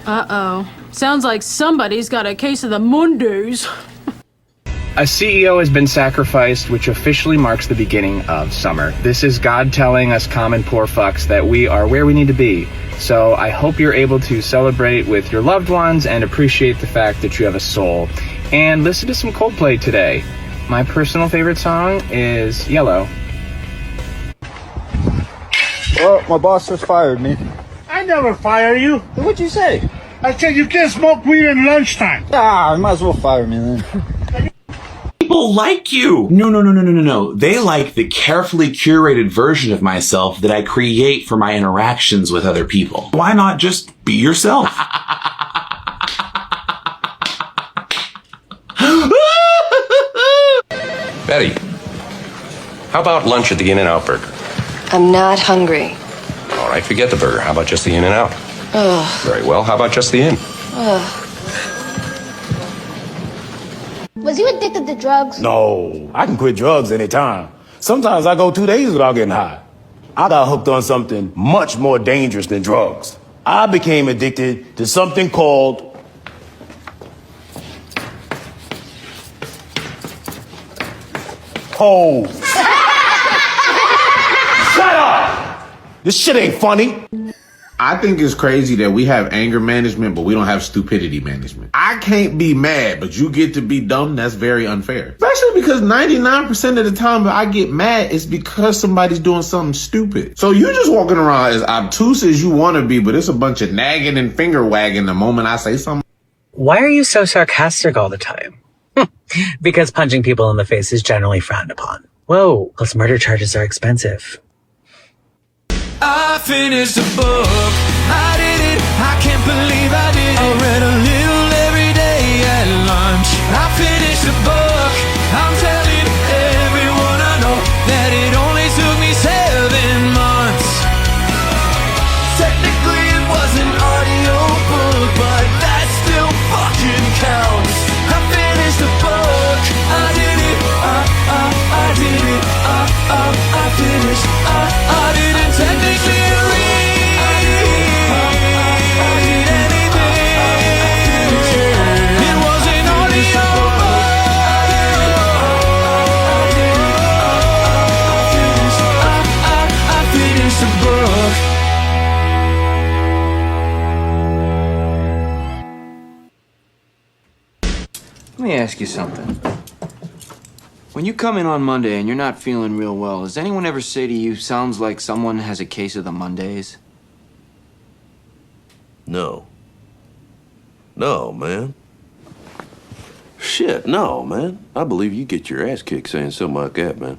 Uh-oh. Sounds like somebody's got a case of the Mondays. A CEO has been sacrificed, which officially marks the beginning of summer. This is God telling us common poor fucks that we are where we need to be. So I hope you're able to celebrate with your loved ones and appreciate the fact that you have a soul. And listen to some Coldplayed today. My personal favorite song is Yellow. Well, my boss just fired me. I never fire you. What'd you say? I said you can't smoke weed at lunchtime. Ah, you might as well fire me then. People like you. No. They like the carefully curated version of myself that I create for my interactions with other people. Why not just be yourself? Betty, how about lunch at the In-N-Out Burger? I'm not hungry. All right, forget the burger. How about just the In-N-Out? Ugh. Very well. How about just the Inn? Ugh. Was you addicted to drugs? No, I can quit drugs anytime. Sometimes I go 2 days without getting high. I got hooked on something much more dangerous than drugs. I became addicted to something called hoes. Shut up! This shit ain't funny. I think it's crazy that we have anger management, but we don't have stupidity management. I can't be mad, but you get to be dumb. That's very unfair. Especially because 99% of the time that I get mad, it's because somebody's doing something stupid. So you just walking around as obtuse as you want to be, but it's a bunch of nagging and finger wagging the moment I say something. Why are you so sarcastic all the time? Because punching people in the face is generally frowned upon. Whoa, those murder charges are expensive. I finished a book. I did it. I can't believe I did it. I read a little every day at lunch. I finished a book. I'm telling everyone I know that it only took me 7 months. Technically it was an audio book, but that still fucking counts. I finished a book. I did it. I did it. I finished. I didn't technically read anything. It was an audio book. I finished a book. Let me ask you something. When you come in on Monday and you're not feeling real well, does anyone ever say to you, sounds like someone has a case of the Mondays? No. No, man. Shit, no, man. I believe you get your ass kicked saying something like that, man.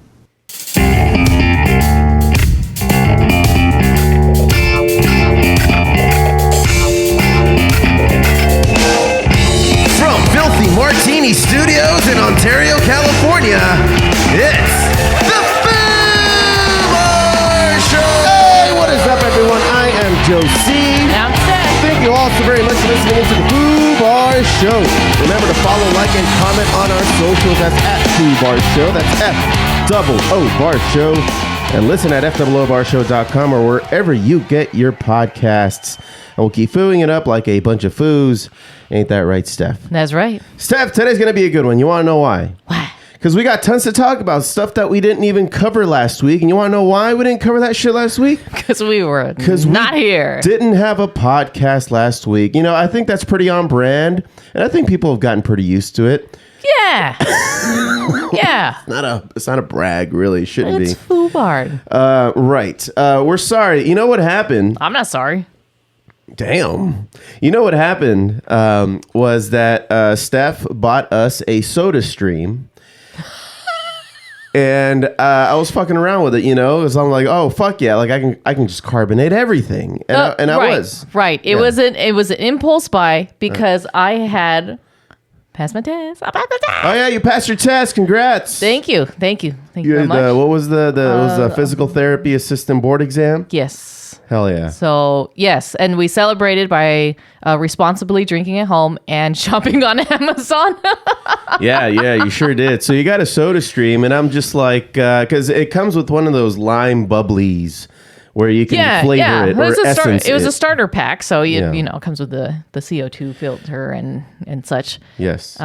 From Filthy Martini Studios in Ontario, California, it's the Foos Bar Show! Hey, what is up, everyone? I am Josie. And I'm Steph. Thank you all so very much for listening into the Foos Bar Show. Remember to follow, like, and comment on our socials. That's at Foos Bar Show. That's F-O-O Bar Show. And listen at FOOBarshow.com or wherever you get your podcasts. And we'll keep fooing it up like a bunch of foos. Ain't that right, Steph? That's right. Steph, today's going to be a good one. You want to know why? Why? Because we got tons to talk about, stuff that we didn't even cover last week. And you want to know why we didn't cover that shit last week? Because we were not here. Didn't have a podcast last week. You know, I think that's pretty on brand. And I think people have gotten pretty used to it. Yeah. Yeah. It's not a brag, really. It shouldn't be. It's foobard. Right. We're sorry. You know what happened? I'm not sorry. Damn. You know what happened was that Steph bought us a soda stream. And I was fucking around with it, you know, because I'm like, oh fuck yeah, like I can just carbonate everything, and I was right. It was an impulse buy because I had passed my test. Oh yeah, you passed your test. Congrats. Thank you very much. What was the was the physical therapy assistant board exam? Yes. Hell yeah. So yes, and we celebrated by responsibly drinking at home and shopping on Amazon. yeah, you sure did. So you got a soda stream, and I'm just like, because it comes with one of those lime bubblies, where you can flavor it or essence it was it. a starter pack, so Yeah. it comes with the CO2 filter and such. Yes.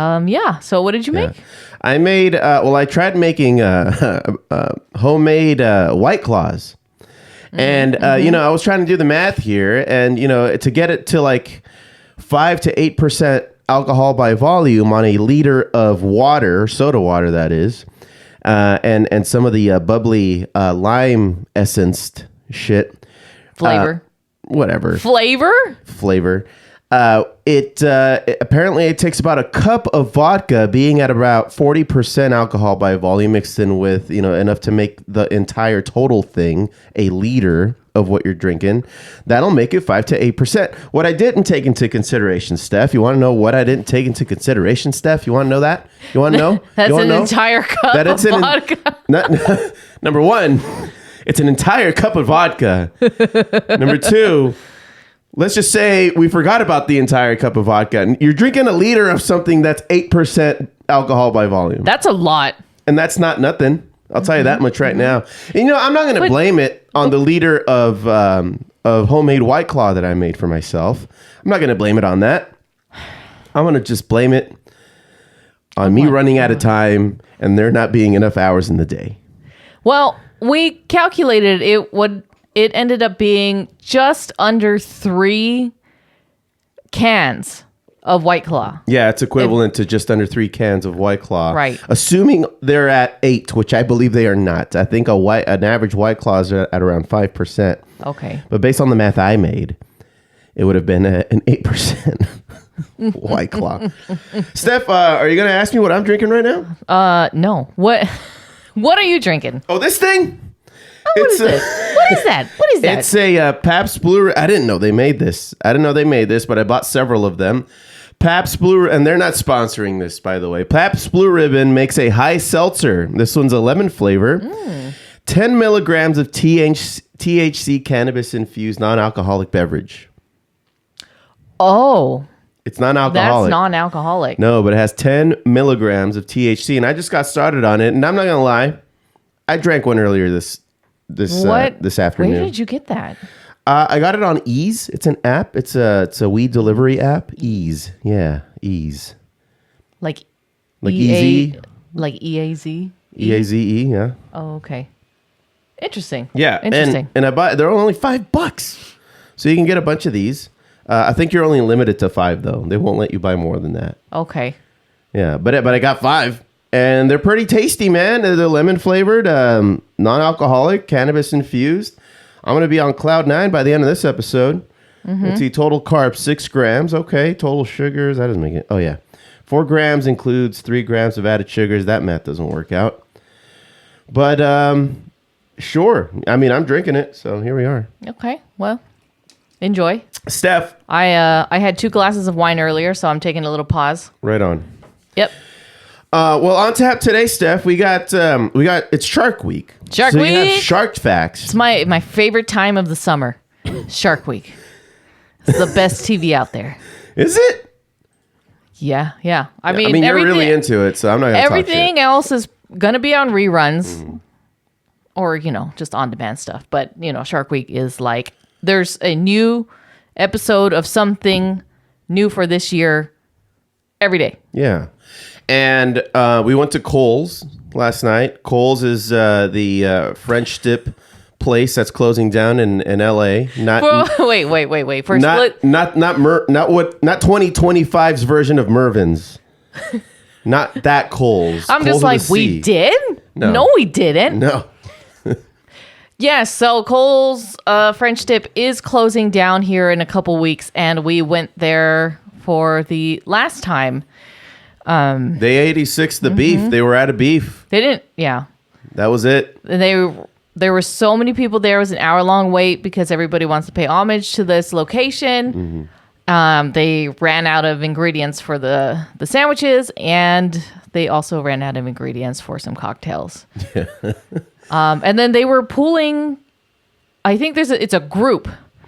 So what did you make? I made. I tried making homemade White Claws, and I was trying to do the math here, and to get it to like 5 to 8% alcohol by volume on a liter of water, soda water, that is. And some of the bubbly lime essenced shit. Flavor. Whatever. Flavor? It apparently it takes about a cup of vodka being at about 40% alcohol by volume mixed in with, enough to make the entire total thing a liter of what you're drinking. That'll make it 5 to 8%. What I didn't take into consideration, Steph, you want to know what I didn't take into consideration, Steph? You want to know that? You want to know? That's an entire cup of vodka. Number one, it's an entire cup of vodka. Number two, let's just say we forgot about the entire cup of vodka. You're drinking a liter of something that's 8% alcohol by volume. That's a lot. And that's not nothing. I'll tell you that much right now. And, I'm not going to blame it on the liter of homemade White Claw that I made for myself. I'm not going to blame it on that. I'm going to just blame it on me running out of time and there not being enough hours in the day. Well, we calculated it ended up being just under 3 cans of White Claw. Yeah, it's equivalent to just under 3 cans of White Claw. Right. Assuming they're at 8, which I believe they are not. I think an average White Claw is at around 5%. Okay. But based on the math I made, it would have been an 8% White Claw. Steph, are you going to ask me what I'm drinking right now? No. What are you drinking? Oh, this thing? What is this? What is that? What is that? It's a Pabst Blue. I didn't know they made this. But I bought several of them. Pabst Blue, and they're not sponsoring this, by the way. Pabst Blue Ribbon makes a high seltzer. This one's a lemon flavor. 10 milligrams of THC cannabis infused non-alcoholic beverage. Oh. It's non-alcoholic. That's non-alcoholic. No, but it has 10 milligrams of THC, and I just got started on it, and I'm not going to lie. I drank one earlier this afternoon. Where did you get that? I got it on Ease. It's an app. It's a weed delivery app. Ease. Yeah, Ease. Like Easy. Like EAZ? EAZE, yeah. Oh, okay. Interesting. Yeah. Interesting. And I bought, they're only $5. So you can get a bunch of these. I think you're only limited to 5 though. They won't let you buy more than that. Okay. Yeah, but I got 5. And they're pretty tasty, man. They're lemon flavored, non-alcoholic, cannabis infused. I'm going to be on cloud 9 by the end of this episode. Let's see, total carbs, 6 grams. Okay, total sugars, that doesn't make it. Oh, yeah. 4 grams includes 3 grams of added sugars. That math doesn't work out. But, sure. I mean, I'm drinking it, so here we are. Okay, well, enjoy. Steph. I had 2 glasses of wine earlier, so I'm taking a little pause. Right on. Yep. Well, on tap today, Steph, we got it's Shark Week. Shark so Week. You have Shark Facts. It's my favorite time of the summer. Shark Week. It's the best TV out there. Is it? Yeah. I mean, you're really into it, so I'm not going to talk shit. Everything else is going to be on reruns or, just on-demand stuff. But, Shark Week is like, there's a new episode of something new for this year every day. Yeah. And we went to Kohl's last night. Kohl's is the French dip place that's closing down in LA. Wait. For not 2025's version of Mervin's. Not that Kohl's. I'm Kohl's just like, we did? No, we didn't. No. Yes, so Kohl's French dip is closing down here in a couple weeks, and we went there for the last time. They 86 the beef. They were out of beef. They didn't. Yeah. That was it. There were so many people there. It was an hour-long wait because everybody wants to pay homage to this location. They ran out of ingredients for the sandwiches, and they also ran out of ingredients for some cocktails. And then they were pooling. I think it's a group.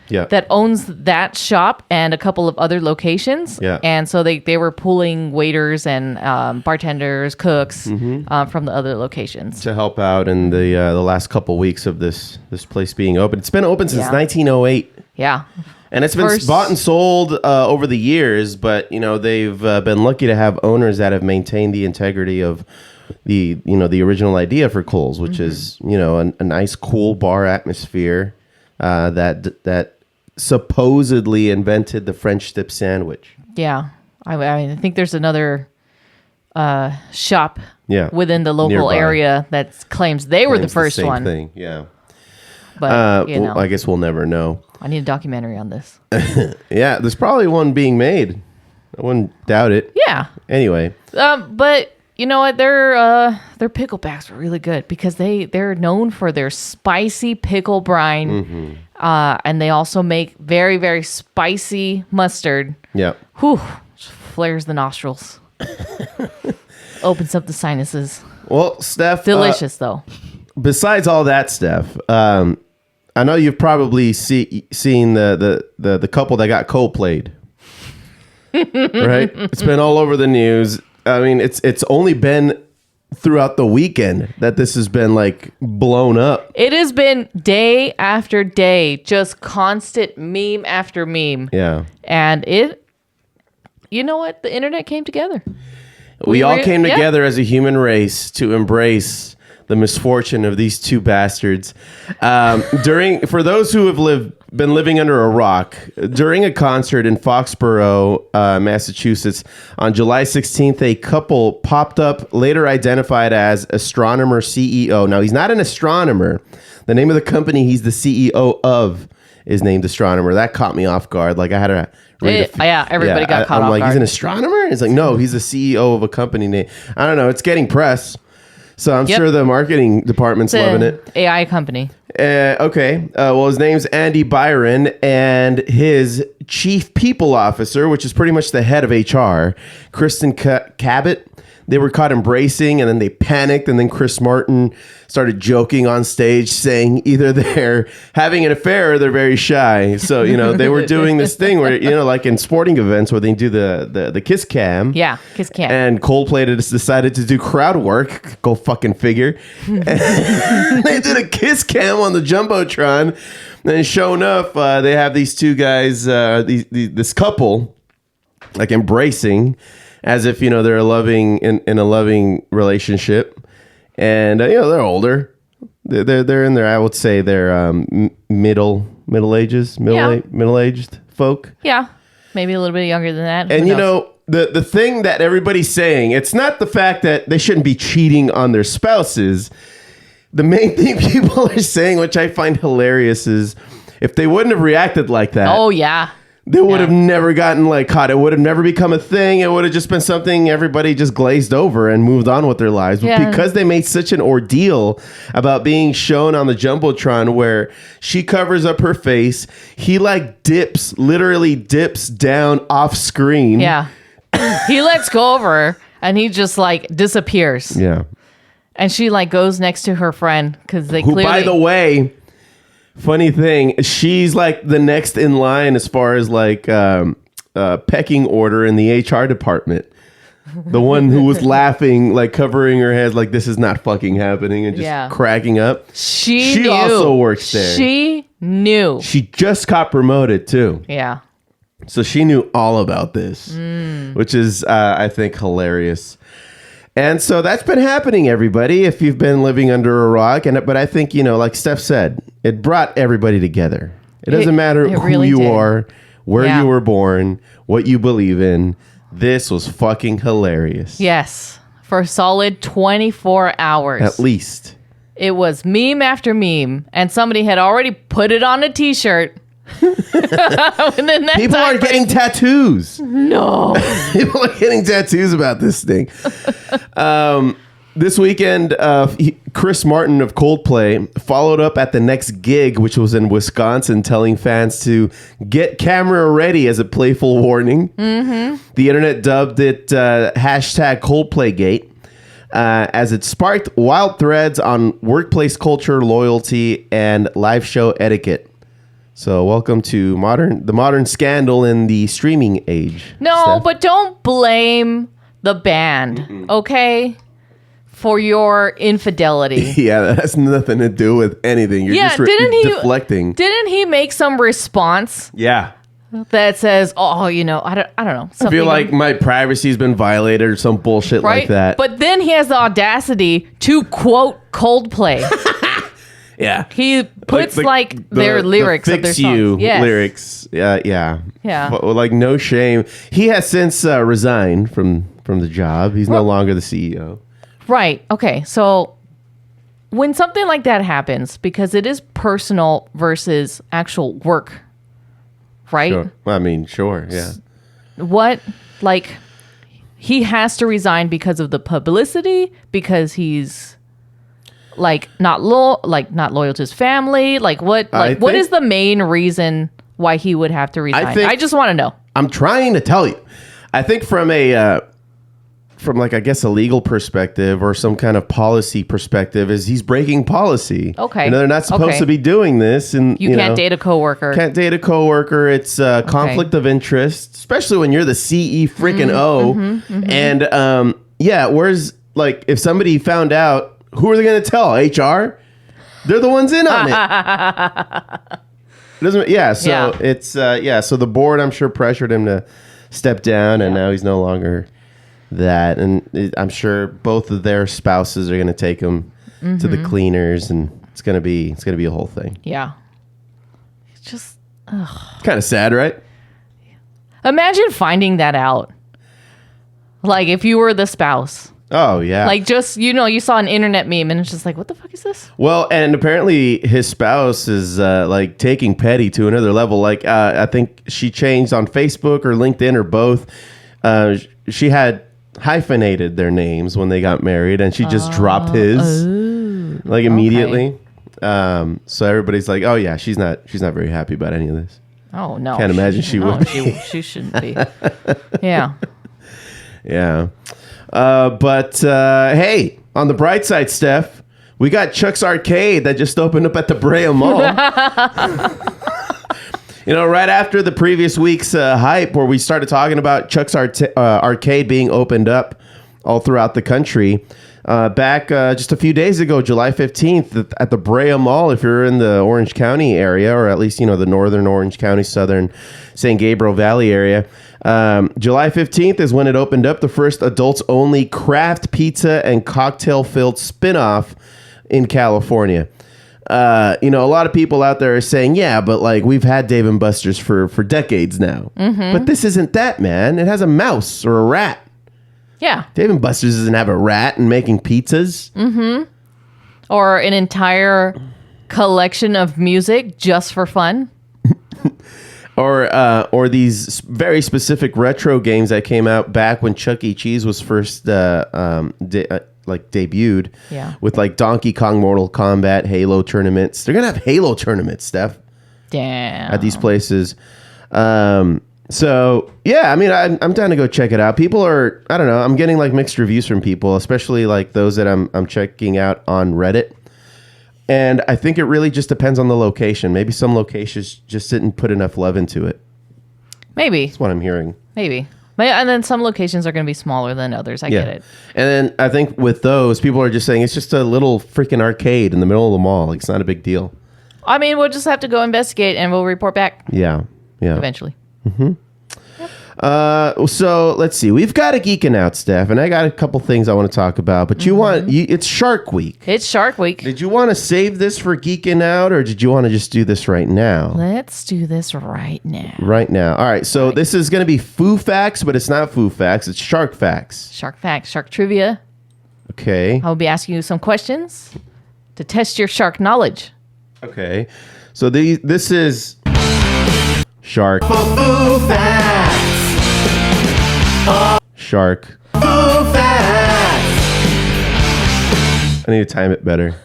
that owns that shop and a couple of other locations. Yeah. And so they were pulling waiters and bartenders, cooks from the other locations to help out in the last couple weeks of this place being open. It's been open since 1908. Yeah. And it's been bought and sold over the years, but they've been lucky to have owners that have maintained the integrity of the original idea for Cole's, which is a nice cool bar atmosphere that supposedly invented the French dip sandwich. Yeah, I think there's another shop within the local nearby. area that claims they were the first same one. Thing. Yeah, but well, I guess we'll never know. I need a documentary on this. Yeah, there's probably one being made. I wouldn't doubt it. Yeah. Anyway, but you know what? Their picklebacks were really good because they're known for their spicy pickle brine, and they also make very, very spicy mustard. Yeah. Whew, flares the nostrils, opens up the sinuses. Well, Steph, delicious though. Besides all that, Steph, I know you've probably seen the couple that got Coldplayed. Right? It's been all over the news. I mean, it's only been throughout the weekend that this has been like blown up. It has been day after day, just constant meme after meme. Yeah. And you know what? The internet came together. We all came together as a human race to embrace the misfortune of these two bastards. For those who have been living under a rock, during a concert in Foxborough, Massachusetts, on July 16th, a couple popped up, later identified as Astronomer CEO. Now, he's not an astronomer. The name of the company he's the CEO of is named Astronomer. That caught me off guard. Like, I had to read everybody got caught off guard. guard. He's an astronomer? He's like, no, he's the CEO of a company name. I don't know. It's getting press. So I'm sure the marketing department's loving it. AI company. Okay. Well, his name's Andy Byron, and his chief people officer, which is pretty much the head of HR, Kristen Cabot. They were caught embracing, and then they panicked, and then Chris Martin started joking on stage, saying either they're having an affair or they're very shy. So, they were doing this thing where, like in sporting events where they do the kiss cam. Yeah, kiss cam. And Coldplayed has decided to do crowd work. Go fucking figure. They did a kiss cam on the Jumbotron. And sure enough, they have these two guys, this couple, like embracing as if, they're in a loving relationship. And, they're older. They're in their, I would say they're middle aged folk. Yeah. Maybe a little bit younger than that. And, the thing that everybody's saying, it's not the fact that they shouldn't be cheating on their spouses. The main thing people are saying, which I find hilarious, is if they wouldn't have reacted like that. Oh, yeah. They would have never gotten caught. It would have never become a thing. It would have just been something everybody just glazed over and moved on with their lives. But because they made such an ordeal about being shown on the Jumbotron where she covers up her face, he literally dips down off screen. Yeah. He lets go of her and he just disappears. Yeah. And she goes next to her friend because they clearly... by the way... Funny thing, she's the next in line as far as pecking order in the HR department. The one who was laughing, covering her head, this is not fucking happening, and just cracking up. She knew. Also works there. She knew. She just got promoted too. Yeah. So she knew all about this, which is, I think, hilarious. And so that's been happening, everybody, if you've been living under a rock. But I think, like Steph said, it brought everybody together. It doesn't matter who really you did. are, where you were born, what you believe in. This was fucking hilarious. Yes. For a solid 24 hours. At least. It was meme after meme. And somebody had already put it on a t-shirt. People are getting tattoos. No. People are getting tattoos about this thing. This weekend, Chris Martin of Coldplay followed up at the next gig, which was in Wisconsin, telling fans to get camera ready as a playful warning. Mm-hmm. The internet dubbed it hashtag Coldplaygate, as it sparked wild threads on workplace culture, loyalty, and live show etiquette. So welcome to the modern scandal in the streaming age. No, Steph. but don't blame the band, okay? For your infidelity. Yeah, that has nothing to do with anything. You're just deflecting. Didn't he make some response Yeah. that says, "Oh, I don't know." I feel like my privacy's been violated or some bullshit right? like that. But then he has the audacity to quote Coldplay. Yeah. He puts their lyrics of their Fix You songs. Yes. lyrics. Yeah. Yeah. But, like, no shame. He has since resigned from the job. He's no longer the CEO. Right. Okay. So when something like that happens, because it is personal versus actual work, right? Sure. Well, I mean, sure. Yeah. What, like, he has to resign because of the publicity, because he's not loyal to his family. Like, what is the main reason why he would have to resign? I just want to know. I'm trying to tell you. I think from I guess a legal perspective or some kind of policy perspective is he's breaking policy. Okay. They're not supposed to be doing this. And you can't date a coworker. Can't date a coworker. It's conflict of interest, especially when you're the CE freaking O. And whereas if somebody found out, who are they going to tell? HR? They're the ones in on it. So the board, I'm sure, pressured him to step down, and now he's no longer that. And I'm sure both of their spouses are going to take him to the cleaners, and it's going to be a whole thing. Yeah. It's just kind of sad, right? Imagine finding that out. Like, if you were the spouse. Oh, yeah. Like, just, you saw an internet meme and it's just like, what the fuck is this? Well, and apparently his spouse is taking petty to another level. Like, I think she changed on Facebook or LinkedIn or both. She had hyphenated their names when they got married, and she just dropped his immediately. Okay. So everybody's like, oh yeah, she's not very happy about any of this. Oh no. Can't imagine she would. She shouldn't be. Yeah. Yeah. But hey, on the bright side, Steph, we got Chuck's Arcade that just opened up at the Brea Mall. Right after the previous week's hype where we started talking about Chuck's Arcade being opened up all throughout the country, back just a few days ago, July 15th, at the Brea Mall, if you're in the Orange County area, or at least, the northern Orange County, southern St. Gabriel Valley area, July 15th is when it opened up the first adults-only craft pizza and cocktail-filled spinoff in California. A lot of people out there are saying, yeah, but we've had Dave & Buster's for decades now. Mm-hmm. But this isn't that, man. It has a mouse or a rat. Yeah. Dave & Buster's doesn't have a rat and making pizzas. Mm-hmm. Or an entire collection of music just for fun. Or these very specific retro games that came out back when Chuck E. Cheese was first debuted. Yeah. With Donkey Kong, Mortal Kombat, Halo tournaments. They're gonna have Halo tournaments, Steph. Damn. At these places. So yeah, I mean, I'm down to go check it out. People are, I don't know, I'm getting mixed reviews from people, especially those that I'm checking out on Reddit. And I think it really just depends on the location. Maybe some locations just didn't put enough love into it. Maybe. That's what I'm hearing. Maybe. And then some locations are going to be smaller than others. I get it. And then I think with those, people are just saying it's just a little freaking arcade in the middle of the mall. It's not a big deal. I mean, we'll just have to go investigate and we'll report back. Yeah. Eventually. Mm-hmm. So let's see. We've got a Geeking Out, Steph, and I got a couple things I want to talk about. But it's Shark Week. It's Shark Week. Did you want to save this for Geeking Out, or did you want to just do this right now? Let's do this right now. Right now. All right. So this is going to be Foo Facts, but it's not Foo Facts. It's Shark Facts. Shark Facts. Shark Trivia. Okay. I'll be asking you some questions to test your shark knowledge. Okay. So this is Shark. Foo Facts. Shark. Foo Facts. I need to time it better.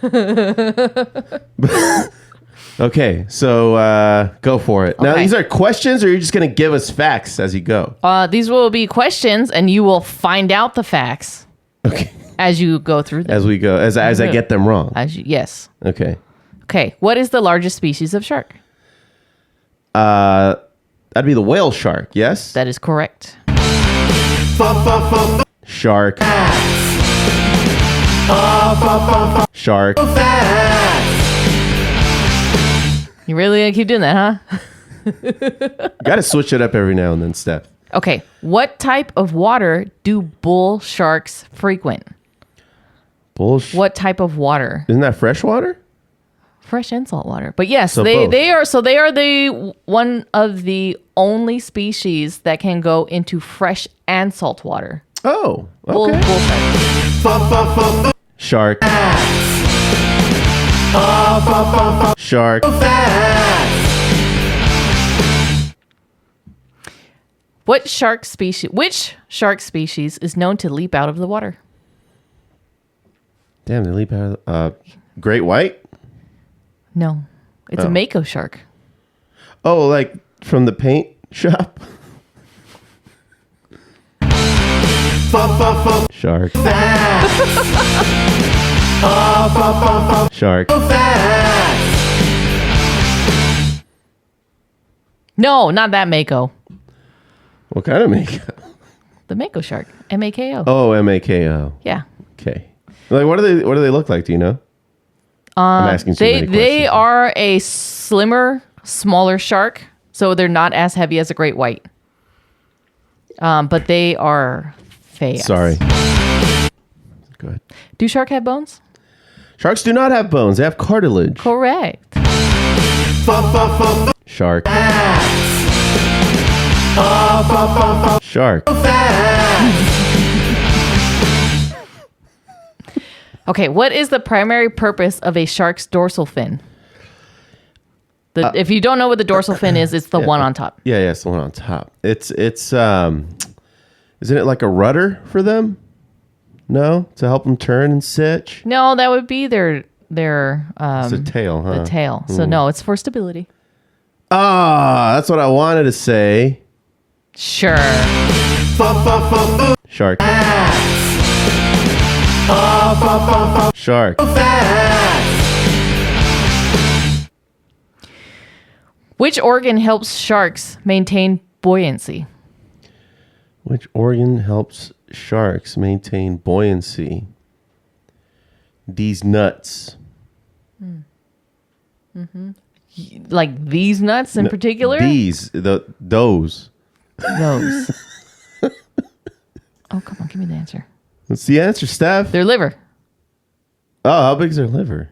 Okay, so go for it. Now, these are questions, or you're just going to give us facts as you go? These will be questions, and you will find out the facts. Okay. As you go through them. As we go, as I get them wrong. Yes. Okay. Okay. What is the largest species of shark? That'd be the whale shark, yes? That is correct. Shark. Shark. You really gonna keep doing that, huh? Gotta switch it up every now and then, Steph. Okay. What type of water do bull sharks frequent? What type of water? Isn't that fresh water? Fresh and salt water. But yes, So they both. are the one of the only species that can go into fresh and salt water. Oh, Bull Shark. shark. Shark. Which shark species is known to leap out of the water? Damn, they leap out of great white? No. It's a mako shark. Oh, like from the paint shop? Shark. Shark. No, not that mako. What kind of mako? The mako shark. M-A-K-O. Oh, M-A-K-O. Yeah. Okay. Like, what do they look like? Do you know? I'm asking too many questions. They are a slimmer, smaller shark, so they're not as heavy as a great white. But they are fast. Sorry. Go ahead. Do shark have bones? Sharks do not have bones. They have cartilage. Correct. Shark. Shark. Okay, what is the primary purpose of a shark's dorsal fin? If you don't know what the dorsal fin is, it's the one on top. Yeah, it's the one on top. It's isn't it like a rudder for them? No, to help them turn and sitch. No, that would be their It's a tail, huh? the tail. So no, it's for stability. Ah, that's what I wanted to say. Sure. Shark. Shark. Which organ helps sharks maintain buoyancy? Which organ helps sharks maintain buoyancy? These nuts. Mm-hmm. Like these nuts in particular? Those. Those. Oh, come on, give me the answer. What's the answer, Steph? Their liver. Oh, how big is their liver?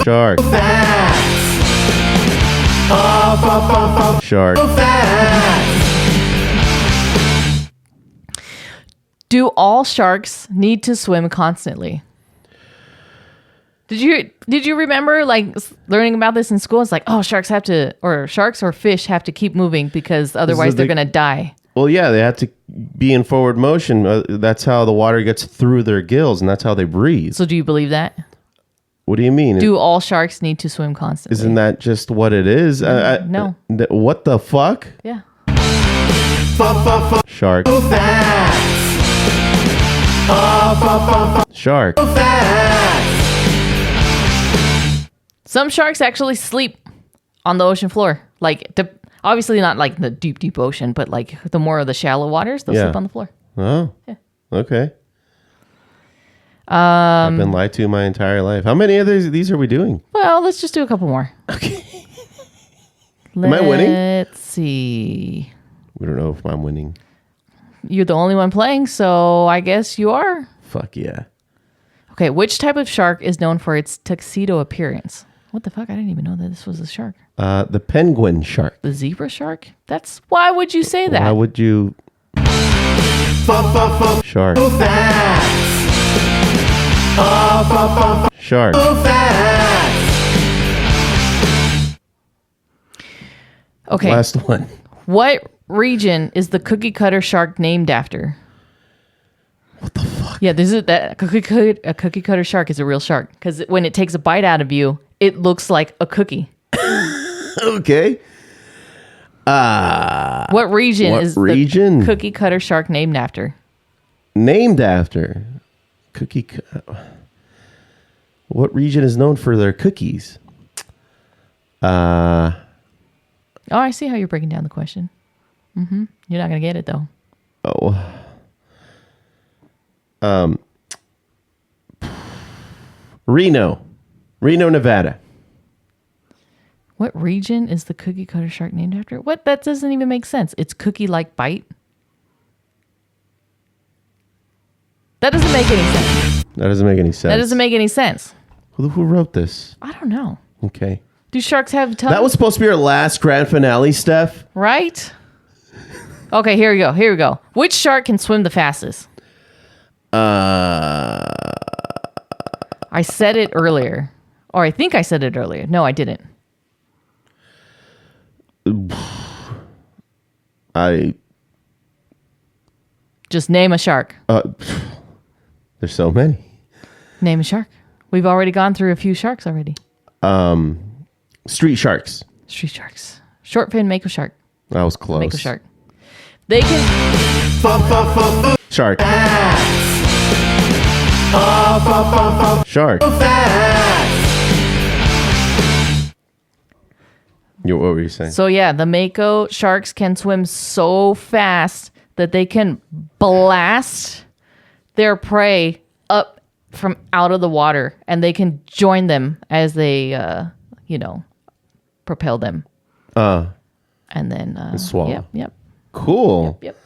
Shark. Shark. Do all sharks need to swim constantly? Did you remember like learning about this in school? It's like, oh, sharks or fish have to keep moving because otherwise they're going to die. Well, yeah, they have to be in forward motion. That's how the water gets through their gills, and that's how they breathe. So do you believe that? What do you mean? Do all sharks need to swim constantly? Isn't that just what it is? No. What the fuck? Yeah. Shark. Shark. Some sharks actually sleep on the ocean floor. Like, obviously not like the deep, deep ocean, but like the more of the shallow waters, they'll sleep on the floor. Oh. Yeah. Okay. I've been lied to my entire life. How many of these are we doing? Well, let's just do a couple more. Okay. Am I winning? Let's see. We don't know if I'm winning. You're the only one playing, so I guess you are. Fuck yeah. Okay, which type of shark is known for its tuxedo appearance? What the fuck? I didn't even know that this was a shark. The penguin shark. The zebra shark? Why would you say that? Why would you? Shark. Shark. Okay. Last one. What region is the cookie cutter shark named after? What the fuck? Yeah, a cookie cutter shark is a real shark because when it takes a bite out of you, it looks like a cookie. Okay. What region is the cookie cutter shark named after? Named after what region is known for their cookies? Oh, I see how you're breaking down the question. Mm-hmm. You're not going to get it, though. Reno, Nevada. What region is the cookie cutter shark named after? What? That doesn't even make sense. It's cookie-like bite. That doesn't make any sense. That doesn't make any sense. That doesn't make any sense. Who wrote this? I don't know. Okay. Do sharks have tongues? That was supposed to be our last grand finale, Steph. Right? Okay, here we go. Which shark can swim the fastest? I said it earlier. Or I think I said it earlier. No, I didn't. Just name a shark. There's so many. Name a shark. We've already gone through a few sharks already. Street sharks. Street sharks. Short fin mako shark. That was close. Mako shark. They can... Shark. Shark. What were you saying? So yeah, the mako sharks can swim so fast that they can blast their prey up from out of the water, and they can join them as they, propel them. And then swallow. Yep. Cool. Yep.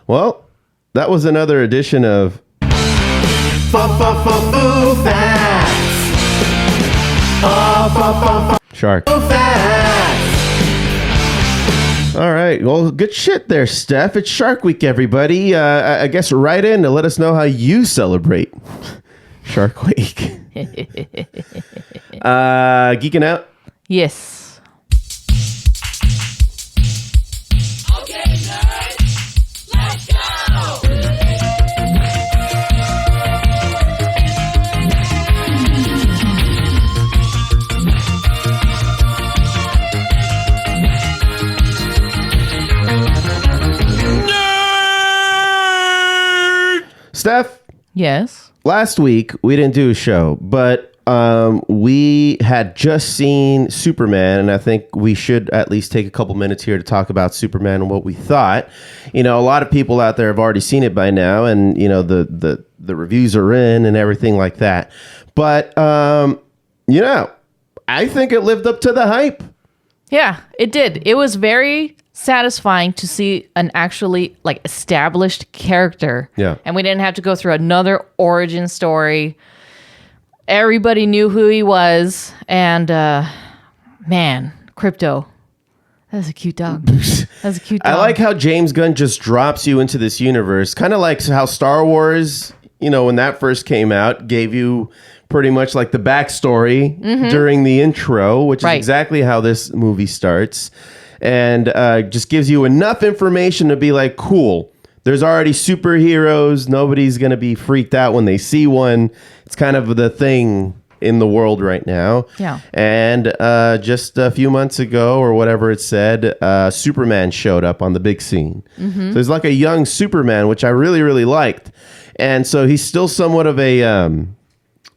Well, that was another edition of Shark. All right. Well, good shit there, Steph. It's Shark Week, everybody. I guess write in to let us know how you celebrate Shark Week. Geeking Out? Yes. Okay, nerds, let's go! Steph? Yes? Last week, we didn't do a show, but we had just seen Superman, and I think we should at least take a couple minutes here to talk about Superman and what we thought. You know, a lot of people out there have already seen it by now, and, you know, the reviews are in and everything like that. But, I think it lived up to the hype. Yeah, it did. It was very satisfying to see an actually established character. Yeah. And we didn't have to go through another origin story. Everybody knew who he was. And man, Crypto. That's a cute dog. That's a cute dog. I like how James Gunn just drops you into this universe. Kind of like how Star Wars, when that first came out, gave you pretty much like the backstory during the intro, which is exactly how this movie starts. And just gives you enough information to be like, cool, there's already superheroes. Nobody's going to be freaked out when they see one. It's kind of the thing in the world right now. Yeah. And just a few months ago or whatever it said, Superman showed up on the big scene. So he's like a young Superman, which I really, really liked. And so he's still somewhat of a...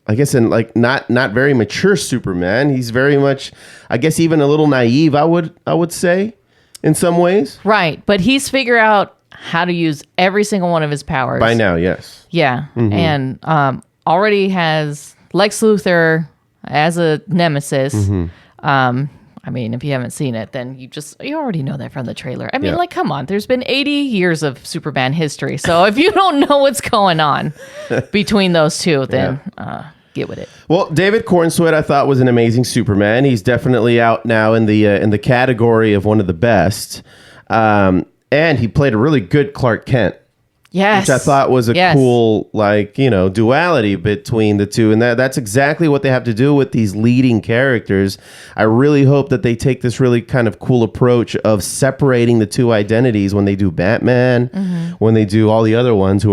I guess not very mature Superman. He's very much, I guess, even a little naive. I would say, in some ways. Right, but he's figured out how to use every single one of his powers by now. Yes. Yeah, and already has Lex Luthor as a nemesis. I mean, if you haven't seen it, then you already know that from the trailer. I mean, come on. There's been 80 years of Superman history. So if you don't know what's going on between those two, then get with it. Well, David Cornsweet, I thought, was an amazing Superman. He's definitely out now in the category of one of the best. And he played a really good Clark Kent. Yes. Which I thought was a cool, duality between the two. And that's exactly what they have to do with these leading characters. I really hope that they take this really kind of cool approach of separating the two identities when they do Batman, when they do all the other ones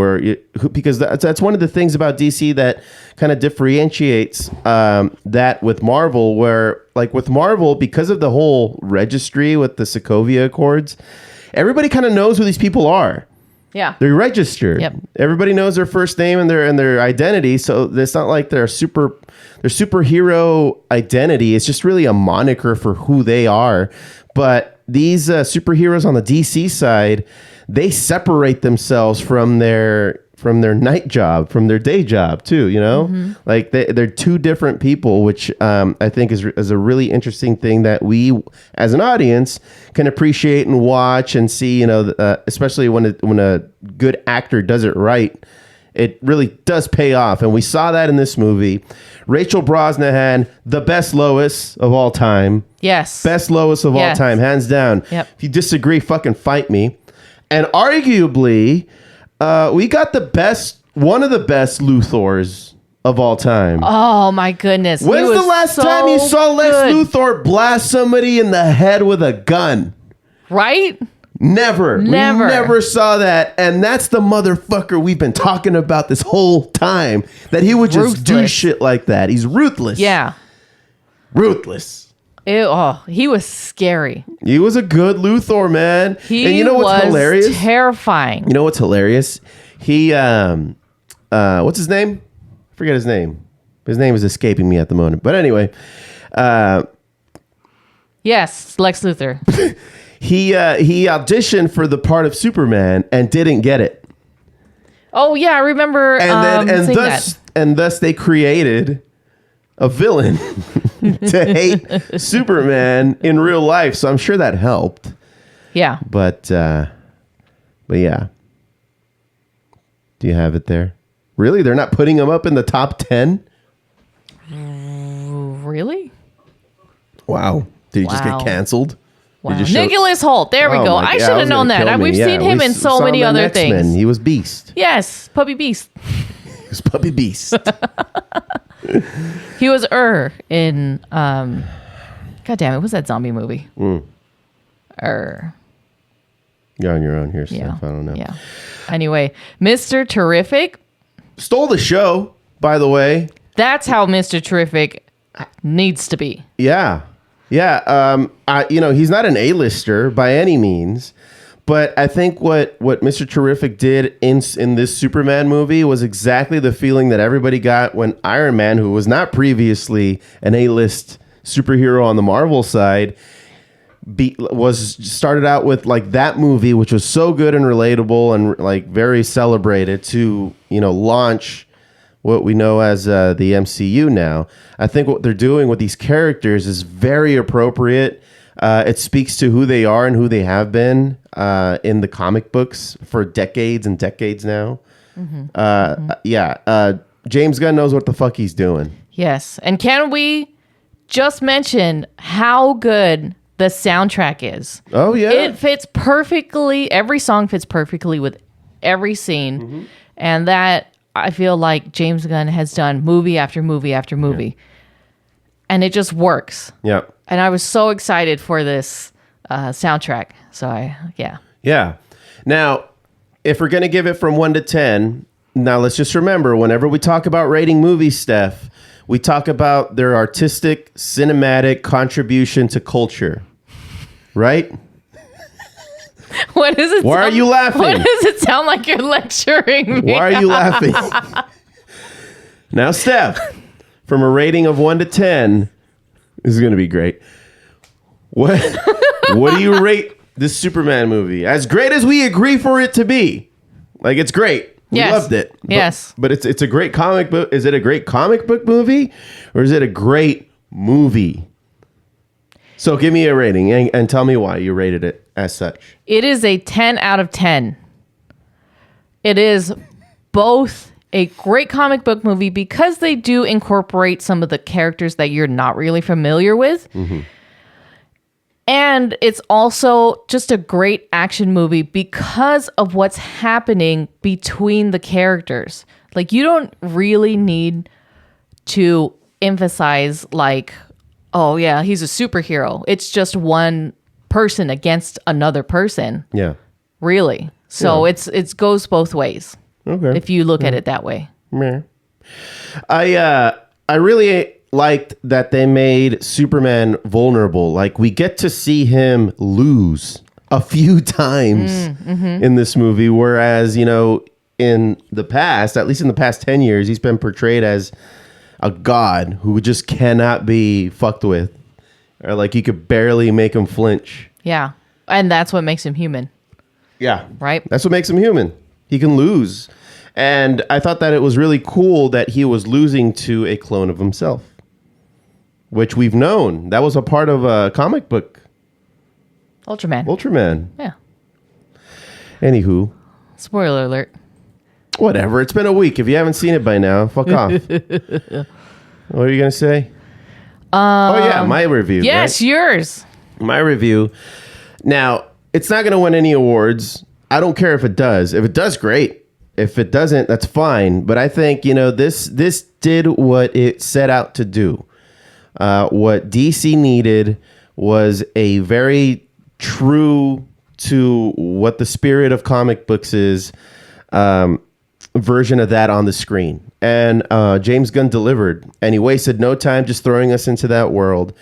because that's one of the things about DC that kind of differentiates that with Marvel, where with Marvel, because of the whole registry with the Sokovia Accords, everybody kind of knows who these people are. Yeah. They're registered. Yep. Everybody knows their first name and their identity. So it's not like their superhero identity. It's just really a moniker for who they are. But these superheroes on the DC side, they separate themselves from their night job, from their day job too, you know? Like they're two different people, which I think is a really interesting thing that we as an audience can appreciate and watch and see, you know, especially when a good actor does it right. It really does pay off. And we saw that in this movie. Rachel Brosnahan, the best Lois of all time. Yes. Best Lois of all time, hands down. Yep. If you disagree, fucking fight me. And arguably, we got one of the best Luthors of all time. Oh my goodness. When's the last time you saw Lex Luthor blast somebody in the head with a gun? Right? Never. We never saw that. And that's the motherfucker we've been talking about this whole time. That he would just do shit like that. He's ruthless. Yeah. Ruthless. He was scary. He was a good Luthor, man. And you know what's hilarious? Terrifying. You know what's hilarious? He, what's his name? I forget his name. His name is escaping me at the moment. But anyway. Yes, Lex Luthor. He auditioned for the part of Superman and didn't get it. Oh yeah, I remember. And thus they created a villain to hate Superman in real life. So I'm sure that helped. Yeah. But yeah. Do you have it there? Really? They're not putting him up in the top 10? Really? Wow. Did he just get canceled? Wow. Nicholas Holt. There we go. I should have known that. We've seen him in so many other things. He was Beast. Yes. Puppy Beast. He was Puppy Beast. He was in God damn it, what was that zombie movie? You're on your own here, Steph. Yeah. I don't know. Yeah. Anyway, Mr. Terrific stole the show, by the way. That's how Mr. Terrific needs to be. Yeah. Yeah. He's not an A-lister by any means, but I think what Mr. Terrific did in this Superman movie was exactly the feeling that everybody got when Iron Man, who was not previously an A-list superhero on the Marvel side, started out with like that movie, which was so good and relatable and like very celebrated, to launch what we know as the MCU now. I think what they're doing with these characters is very appropriate. It speaks to who they are and who they have been in the comic books for decades and decades now. James Gunn knows what the fuck he's doing. Yes. And can we just mention how good the soundtrack is? Oh, yeah. It fits perfectly. Every song fits perfectly with every scene. And that, I feel like James Gunn has done movie after movie after movie. Yeah. And it just works. Yeah. And I was so excited for this soundtrack. So Yeah. Now, if we're going to give it from 1 to 10, now let's just remember, whenever we talk about rating movies, Steph, we talk about their artistic, cinematic contribution to culture. Right? What does it? Why are you laughing? What does it sound like you're lecturing me? Why are you laughing? Now, Steph, from a rating of 1 to 10, this is going to be great. What do you rate this Superman movie? As great as we agree for it to be. Like, it's great. We loved it. Yes. But it's a great comic book. Is it a great comic book movie? Or is it a great movie? So give me a rating and tell me why you rated it as such. It is a 10 out of 10. It is both a great comic book movie because they do incorporate some of the characters that you're not really familiar with. And it's also just a great action movie because of what's happening between the characters. Like, you don't really need to emphasize like, oh yeah, he's a superhero. It's just one person against another person. Yeah. Really. So it's goes both ways. Okay. If you look at it that way. Yeah. I really liked that they made Superman vulnerable. Like, we get to see him lose a few times in this movie, whereas, in the past, at least in the past 10 years, he's been portrayed as a god who just cannot be fucked with, or like you could barely make him flinch. Yeah. And that's what makes him human. Yeah. Right? That's what makes him human. He can lose. And I thought that it was really cool that he was losing to a clone of himself, which we've known. That was a part of a comic book. Ultraman. Yeah. Anywho. Spoiler alert. Whatever. It's been a week. If you haven't seen it by now, fuck off. What are you going to say? Oh, yeah. My review. Yes, right? yours. My review. Now, it's not going to win any awards. I don't care if it does. If it does, great. If it doesn't, that's fine. But I think, this did what it set out to do. What DC needed was a very true to what the spirit of comic books is version of that on the screen. And James Gunn delivered. And he wasted no time just throwing us into that world.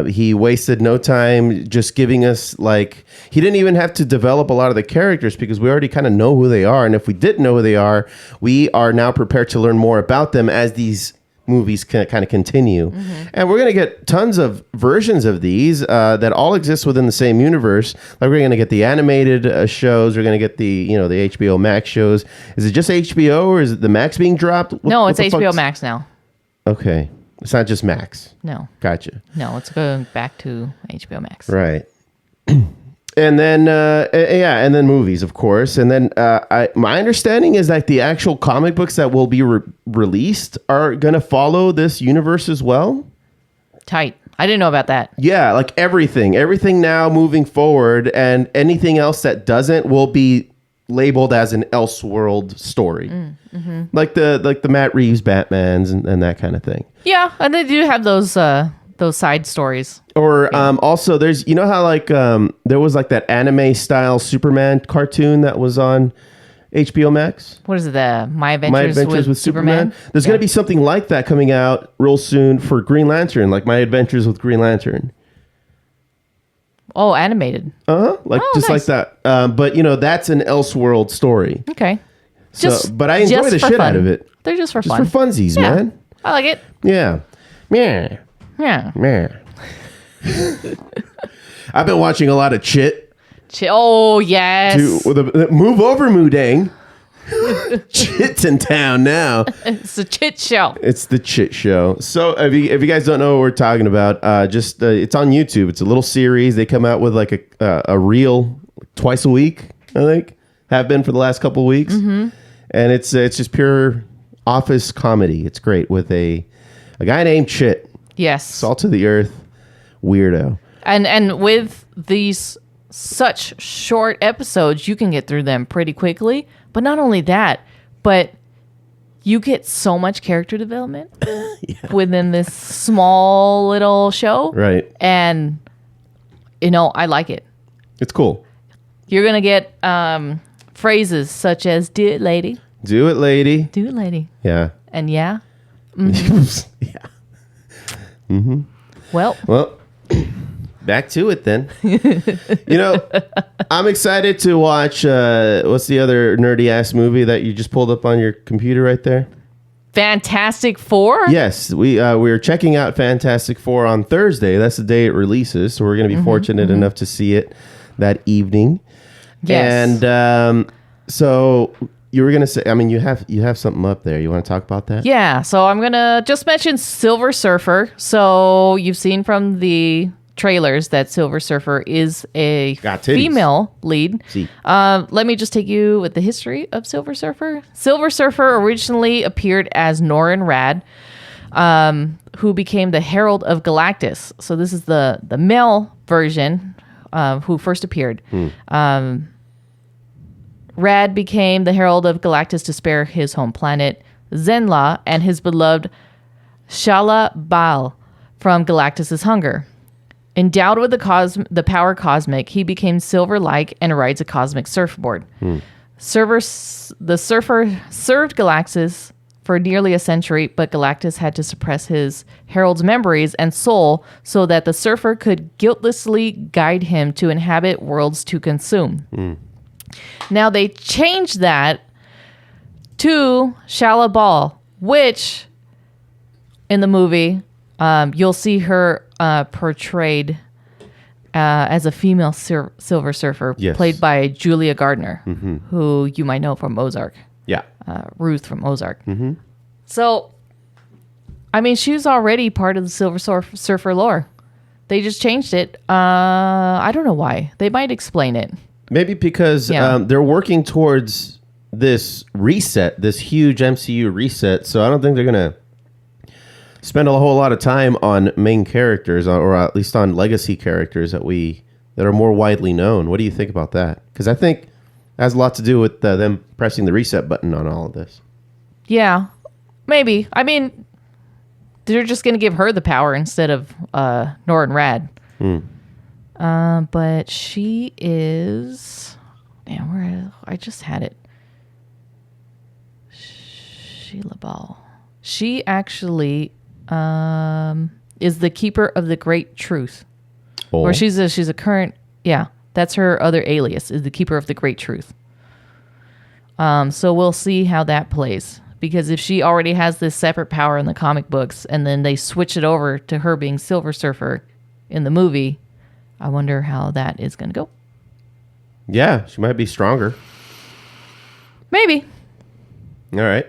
He wasted no time just giving us, he didn't even have to develop a lot of the characters because we already kind of know who they are. And if we didn't know who they are, we are now prepared to learn more about them as these movies kind of continue. And we're going to get tons of versions of these that all exist within the same universe. Like we're going to get the animated shows. We're going to get the, the HBO Max shows. Is it just HBO or is it the Max being dropped? No, it's HBO Max now. Okay. It's not just Max. No. Gotcha. No, it's going back to HBO Max. Right. And then, and then movies, of course. And then my understanding is that the actual comic books that will be released are going to follow this universe as well. Tight. I didn't know about that. Yeah, like everything now moving forward, and anything else that doesn't will be labeled as an Elseworld story. Like the Matt Reeves Batmans and that kind of thing. Yeah, and they do have those side stories. Or also there's how there was that anime style Superman cartoon that was on HBO Max. What is it? My Adventures with Superman? There's going to be something like that coming out real soon for Green Lantern, like My Adventures with Green Lantern. Oh, animated. Nice. Like that. But that's an Elseworld story. Okay. But I enjoy the shit out of it. They're just for fun. fun. For funsies, man. I like it. Yeah. Yeah. Yeah. I've been watching a lot of Chit. Oh, yes. Move over, Moodang. Chit's in town now. It's the Chit Show. It's the Chit Show. So if you guys don't know what we're talking about, it's on YouTube. It's a little series. They come out with a reel twice a week, I think. Have been for the last couple of weeks. And it's just pure office comedy. It's great with a guy named Chit. Yes. Salt of the earth weirdo. And with these such short episodes, you can get through them pretty quickly. But not only that, but you get so much character development within this small little show. Right. And, I like it. It's cool. You're going to get phrases such as, do it, lady. Do it, lady. Do it, lady. Yeah. And yeah. Well, back to it then. I'm excited to watch what's the other nerdy ass movie that you just pulled up on your computer right there? Fantastic Four? Yes, we're checking out Fantastic Four on Thursday. That's the day it releases, so we're going to be fortunate enough to see it that evening. Yes. And so you were going to say, you have something up there. You want to talk about that? Yeah, so I'm going to just mention Silver Surfer. So you've seen from the trailers that Silver Surfer is a female lead. Let me just take you with the history of Silver Surfer. Silver Surfer originally appeared as Norrin Rad, who became the Herald of Galactus. So this is the male version who first appeared. Rad became the Herald of Galactus to spare his home planet, Zenla, and his beloved Shala Baal from Galactus's hunger. Endowed with the power cosmic, he became silver-like and rides a cosmic surfboard. The surfer served Galactus for nearly a century, but Galactus had to suppress his herald's memories and soul so that the surfer could guiltlessly guide him to inhabit worlds to consume. Now they changed that to Shala Baal, which in the movie you'll see her portrayed as a female Silver Surfer, Yes. played by Julia Gardner, Mhm. who you might know from Ozark. Yeah. Ruth from Ozark. Mm-hmm. So, I mean, she was already part of the Silver Surfer lore. They just changed it. I don't know why. They might explain it. Maybe because they're working towards this reset, this huge MCU reset. So I don't think they're going to spend a whole lot of time on main characters, or at least on legacy characters that are more widely known. What do you think about that? Because I think it has a lot to do with them pressing the reset button on all of this. Yeah, maybe. I mean, they're just going to give her the power instead of Norrin Rad. But she is... Damn, I just had it. Sheila Ball. She actually is the keeper of the great truth. Oh. Or she's a current... Yeah, that's her other alias, is the keeper of the great truth. So we'll see how that plays. Because if she already has this separate power in the comic books, and then they switch it over to her being Silver Surfer in the movie, I wonder how that is going to go. Yeah, she might be stronger. Maybe. All right.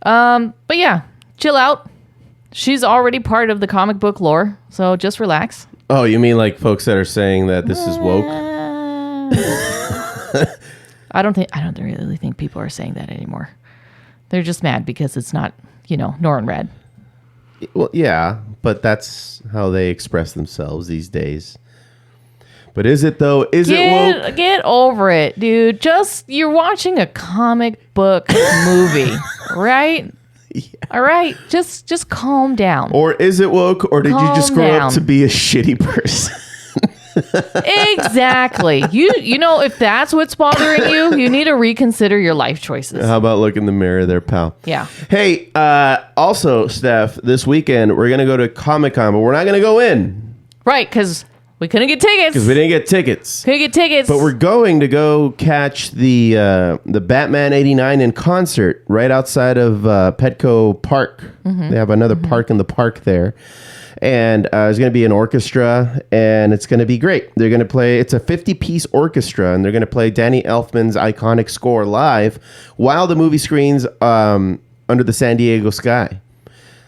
But yeah, chill out. She's already part of the comic book lore, so just relax. Oh, you mean like folks that are saying that this is woke? I don't really think people are saying that anymore. They're just mad because it's not, Norrin Rad. Well, yeah, but that's how they express themselves these days. But is it though? Is it woke? Get over it, dude. You're watching a comic book movie, right? Yeah. All right, just calm down. Or is it woke? Or did you just grow up to be a shitty person? Exactly. You know, if that's what's bothering you, you need to reconsider your life choices. How about look in the mirror there, pal? Yeah. Hey, also, Steph, this weekend we're gonna go to Comic-Con, but we're not gonna go in. Right, because we couldn't get tickets. Because we didn't get tickets. Couldn't get tickets. But we're going to go catch the Batman '89 in concert right outside of Petco Park. Mm-hmm. They have another park in the park there. And there's going to be an orchestra, and it's going to be great. They're going to play, it's a 50-piece orchestra, and they're going to play Danny Elfman's iconic score live while the movie screens under the San Diego sky.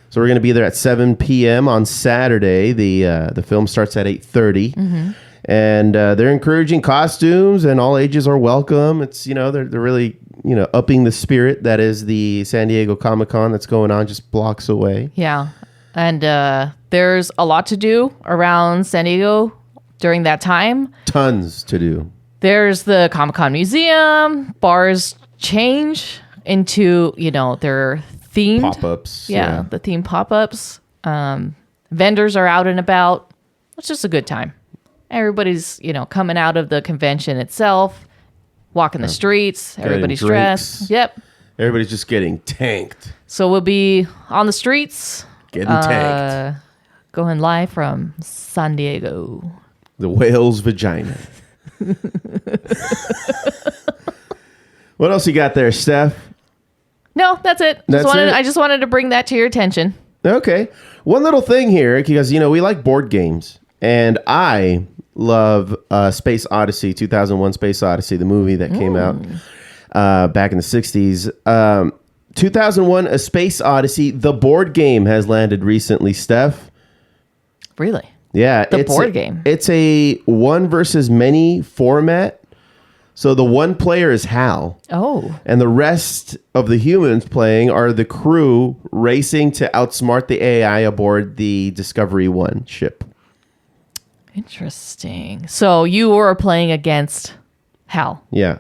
So we're going to be there at 7 p.m. on Saturday. The film starts at 8:30. Mm-hmm. And they're encouraging costumes, and all ages are welcome. It's, they're really, upping the spirit that is the San Diego Comic-Con that's going on just blocks away. Yeah. And there's a lot to do around San Diego during that time. Tons to do. There's the Comic-Con Museum. Bars change into, their themed pop-ups. Yeah, the themed pop-ups. Vendors are out and about. It's just a good time. Everybody's, coming out of the convention itself, walking the streets. Everybody's dressed. Yep. Everybody's just getting tanked. So we'll be on the streets. Getting tanked. Going live from San Diego. The whale's vagina. What else you got there, Steph? No, that's it. I just wanted to bring that to your attention. Okay. One little thing here, because, we like board games. And I love Space Odyssey, 2001 Space Odyssey, the movie that came out back in the 60s. 2001 A Space Odyssey, the board game has landed recently, Steph. Really? Yeah. The board game? It's a one versus many format. So the one player is Hal. Oh. And the rest of the humans playing are the crew racing to outsmart the AI aboard the Discovery 1 ship. Interesting. So you were playing against Hal. Yeah.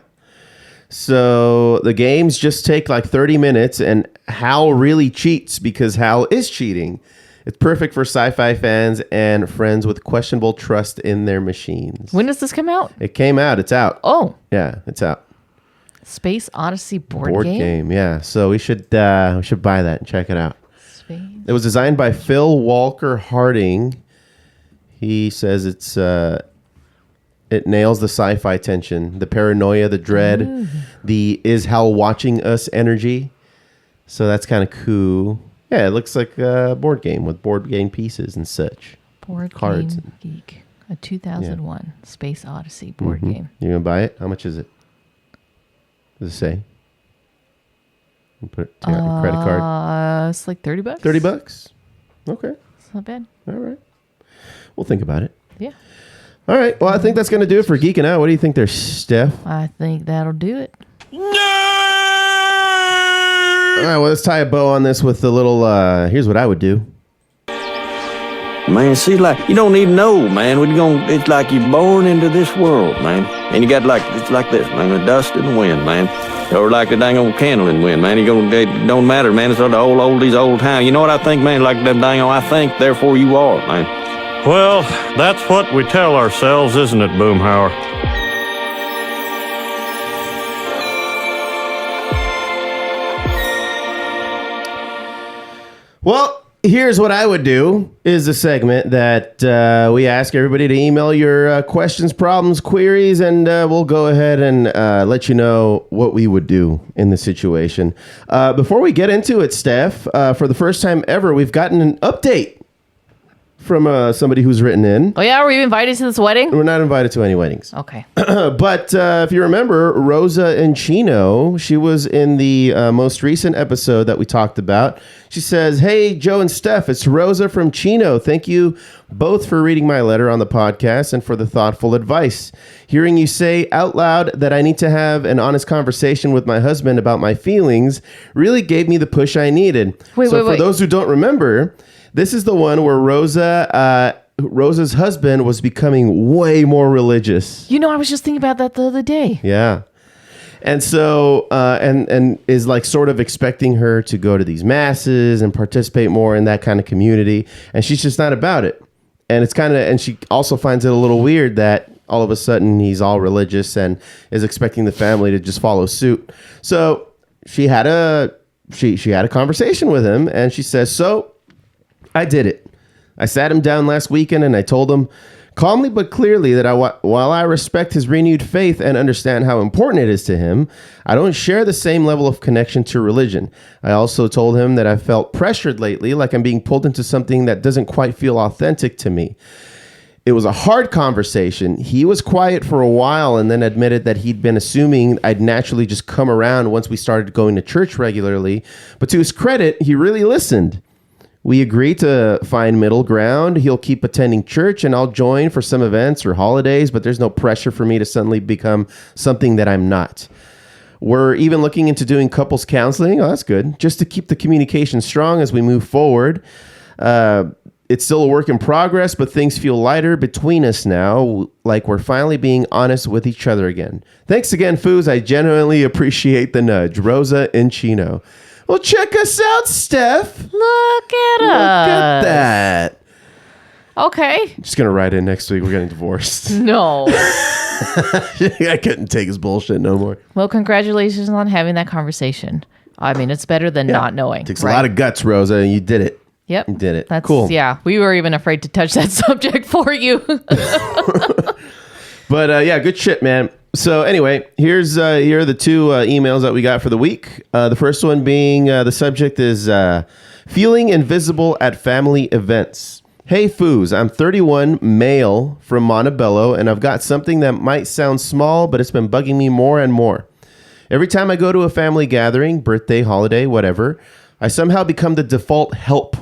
So the games just take like 30 minutes, and Hal really cheats because Hal is cheating. It's perfect for sci-fi fans and friends with questionable trust in their machines. When does this come out? It came out. It's out. Oh. Yeah, it's out. Space Odyssey board game? Yeah. So we should buy that and check it out. It was designed by Phil Walker Harding. He says it nails the sci-fi tension, the paranoia, the dread, the is Hal watching us energy. So that's kind of cool. Yeah, it looks like a board game with board game pieces and such. Board cards. Game Geek. A 2001 Space Odyssey board game. You gonna buy it? How much is it? Does it say? You put it your credit card. It's like $30. $30. Okay. It's not bad. All right. We'll think about it. Yeah. All right. Well, I think that's gonna do it for Geeking Out. What do you think there, Steph? I think that'll do it. All right. Well, let's tie a bow on this with a little. Here's what I would do. Man, see, like, you don't need to know, man. It's like you're born into this world, man. And you got it's like this, man, the dust and the wind, man. Or like the dang old candle in the wind, man. It don't matter, man. It's all the oldies, old time. You know what I think, man? Like them dang I think, therefore you are, man. Well, that's what we tell ourselves, isn't it, Boomhauer? Well, here's what I would do is a segment that we ask everybody to email your questions, problems, queries, and we'll go ahead and let you know what we would do in the situation. Before we get into it, Steph, for the first time ever, we've gotten an update from somebody who's written in. Oh, yeah? Were you invited to this wedding? We're not invited to any weddings. Okay. But if you remember, Rosa and Chino, she was in the most recent episode that we talked about. She says, "Hey, Joe and Steph, it's Rosa from Chino. Thank you both for reading my letter on the podcast and for the thoughtful advice. Hearing you say out loud that I need to have an honest conversation with my husband about my feelings really gave me the push I needed." Wait. For those who don't remember, this is the one where Rosa's husband was becoming way more religious. You know, I was just thinking about that the other day. Yeah. And so, and is like sort of expecting her to go to these masses and participate more in that kind of community. And she's just not about it. And it's and she also finds it a little weird that all of a sudden he's all religious and is expecting the family to just follow suit. So she had a conversation with him, and she says, "So I did it. I sat him down last weekend and I told him calmly but clearly that while I respect his renewed faith and understand how important it is to him, I don't share the same level of connection to religion. I also told him that I felt pressured lately, like I'm being pulled into something that doesn't quite feel authentic to me. It was a hard conversation. He was quiet for a while and then admitted that he'd been assuming I'd naturally just come around once we started going to church regularly. But to his credit, he really listened. We agreed to find middle ground. He'll keep attending church and I'll join for some events or holidays, but there's no pressure for me to suddenly become something that I'm not. We're even looking into doing couples counseling. Oh, that's good. Just to keep the communication strong as we move forward. It's still a work in progress, but things feel lighter between us now, like we're finally being honest with each other again. Thanks again, Foos. I genuinely appreciate the nudge. Rosa and Chino." Well, check us out, Steph. Look at us. Look at that. Okay. Just going to write in next week. We're getting divorced. No. I couldn't take his bullshit no more. Well, congratulations on having that conversation. I mean, it's better than not knowing. It takes a lot of guts, Rosa, and you did it. Yep. You did it. That's cool. Yeah. We were even afraid to touch that subject for you. But yeah, good shit, man. So anyway, here are the two emails that we got for the week. The first one being the subject is feeling invisible at family events. Hey, Foos, I'm 31, male from Montebello, and I've got something that might sound small, but it's been bugging me more and more. Every time I go to a family gathering, birthday, holiday, whatever, I somehow become the default help.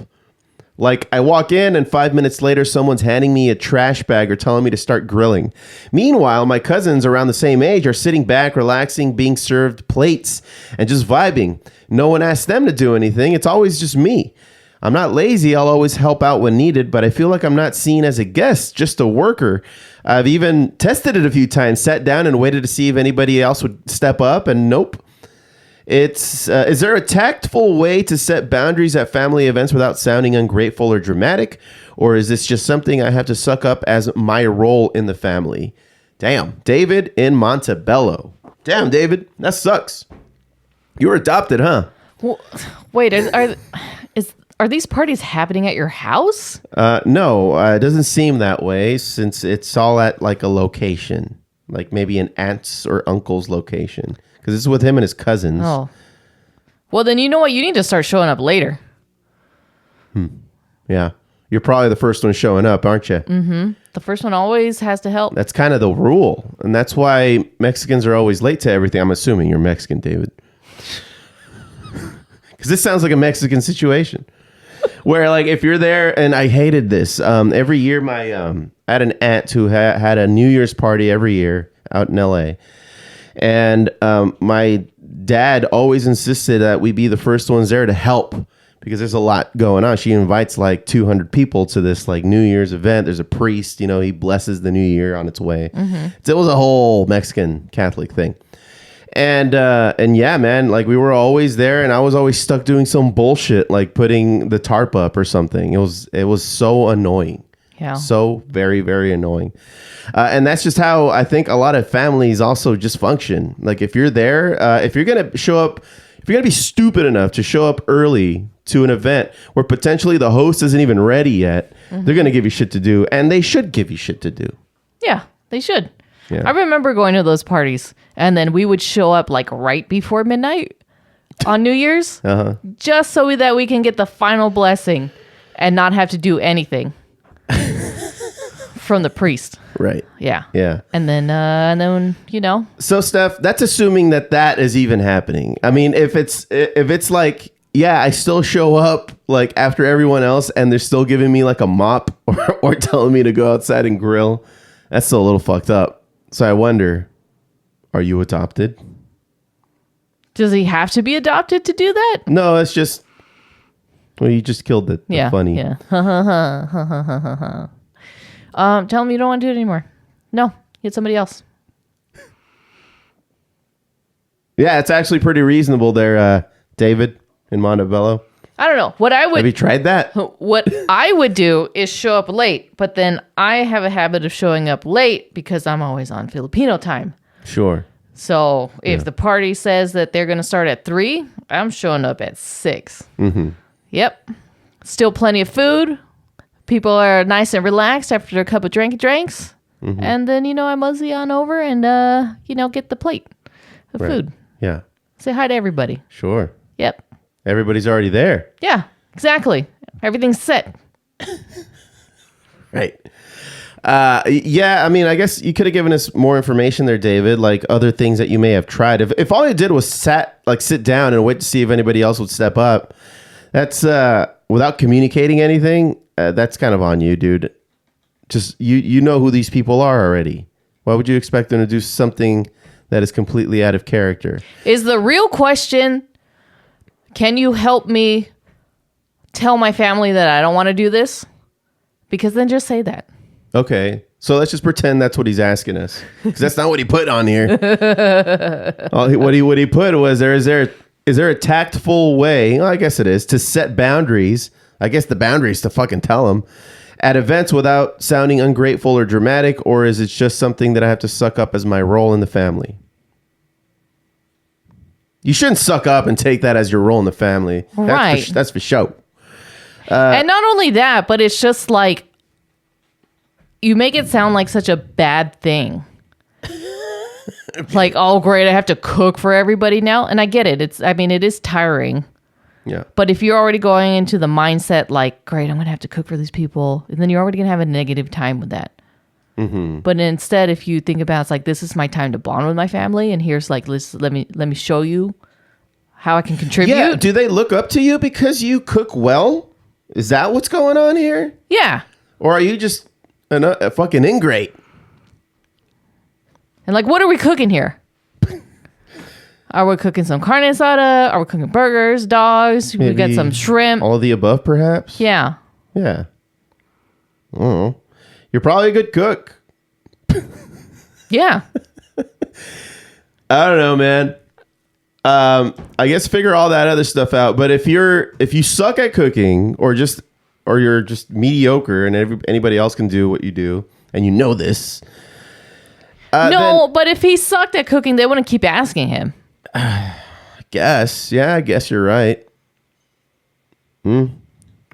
Like, I walk in and 5 minutes later, someone's handing me a trash bag or telling me to start grilling. Meanwhile, my cousins around the same age are sitting back, relaxing, being served plates, and just vibing. No one asks them to do anything. It's always just me. I'm not lazy. I'll always help out when needed, but I feel like I'm not seen as a guest, just a worker. I've even tested it a few times, sat down and waited to see if anybody else would step up, and nope. Is there a tactful way to set boundaries at family events without sounding ungrateful or dramatic? Or is this just something I have to suck up as my role in the family? Damn. David in Montebello. Damn, David. That sucks. You were adopted, huh? Well, wait, are these parties happening at your house? No, it doesn't seem that way since it's all at like a location. Like maybe an aunt's or uncle's location. Because it's with him and his cousins. Oh. Well, then you know what? You need to start showing up later. Yeah. you're probably the first one showing up, aren't you? Mm-hmm. The first one always has to help. That's kind of the rule. And that's why Mexicans are always late to everything. I'm assuming you're Mexican, David. Because this sounds like a Mexican situation. Where, like, if you're there, and I hated this. Every year, I had an aunt who had a New Year's party every year out in LA. And my dad always insisted that we be the first ones there to help because there's a lot going on. She invites like 200 people to this like New Year's event. There's a priest, you know, he blesses the new year on its way. Mm-hmm. So it was a whole Mexican Catholic thing. And yeah, man, like we were always there and I was always stuck doing some bullshit like putting the tarp up or something. It was so annoying. Yeah. So very, very annoying. And that's just how I think a lot of families also just function. Like if you're there, if you're going to show up, if you're going to be stupid enough to show up early to an event where potentially the host isn't even ready yet, they're going to give you shit to do. And they should give you shit to do. Yeah, they should. Yeah. I remember going to those parties and then we would show up like right before midnight on New Year's just so that we can get the final blessing and not have to do anything. From the priest. Right. Yeah. Yeah. And then, you know. So, Steph, that's assuming that is even happening. I mean, if it's like, yeah, I still show up like after everyone else and they're still giving me like a mop or telling me to go outside and grill, that's still a little fucked up. So I wonder, are you adopted? Does he have to be adopted to do that? No, it's just, well, you just killed the funny. Yeah. Tell him you don't want to do it anymore. No, get somebody else. Yeah, it's actually pretty reasonable there, David in Montebello. I don't know. Have you tried that? What I would do is show up late, but then I have a habit of showing up late because I'm always on Filipino time. Sure. So if the party says that they're going to start at 3, I'm showing up at 6. Mm-hmm. Yep. Still plenty of food. People are nice and relaxed after a couple of drinks. Mm-hmm. And then, you know, I mosey on over and, you know, get the plate of food. Yeah. Say hi to everybody. Sure. Yep. Everybody's already there. Yeah, exactly. Everything's set. Right. Yeah, I mean, I guess you could have given us more information there, David, like other things that you may have tried. If all you did was sit down and wait to see if anybody else would step up, that's without communicating anything, that's kind of on you, dude. Just you know who these people are already. Why would you expect them to do something that is completely out of character? Is the real question, can you help me tell my family that I don't want to do this? Because then just say that. Okay, so let's just pretend that's what he's asking us, because that's not what he put on here. What he put was, is there a tactful way, well, I guess it is, to set boundaries. I guess the boundary is to fucking tell them at events without sounding ungrateful or dramatic, or is it just something that I have to suck up as my role in the family? You shouldn't suck up and take that as your role in the family. Right. That's for show. And not only that, but it's just like, you make it sound like such a bad thing. Like, oh, great, I have to cook for everybody now. And I get it. It is tiring. Yeah. But if you're already going into the mindset like, great, I'm going to have to cook for these people, and then you're already going to have a negative time with that. Mm-hmm. But instead, if you think about it's like, this is my time to bond with my family, and here's like, let me show you how I can contribute. Yeah. Do they look up to you because you cook well? Is that what's going on here? Yeah. Or are you just a fucking ingrate? And like, what are we cooking here? Are we cooking some carne asada? Are we cooking burgers, dogs? We got some shrimp. All of the above, perhaps? Yeah. Yeah. I don't know. You're probably a good cook. Yeah. I don't know, man. I guess figure all that other stuff out. But if you suck at cooking or you're just mediocre and anybody else can do what you do, and you know this. But if he sucked at cooking, they wouldn't keep asking him. I guess you're right. What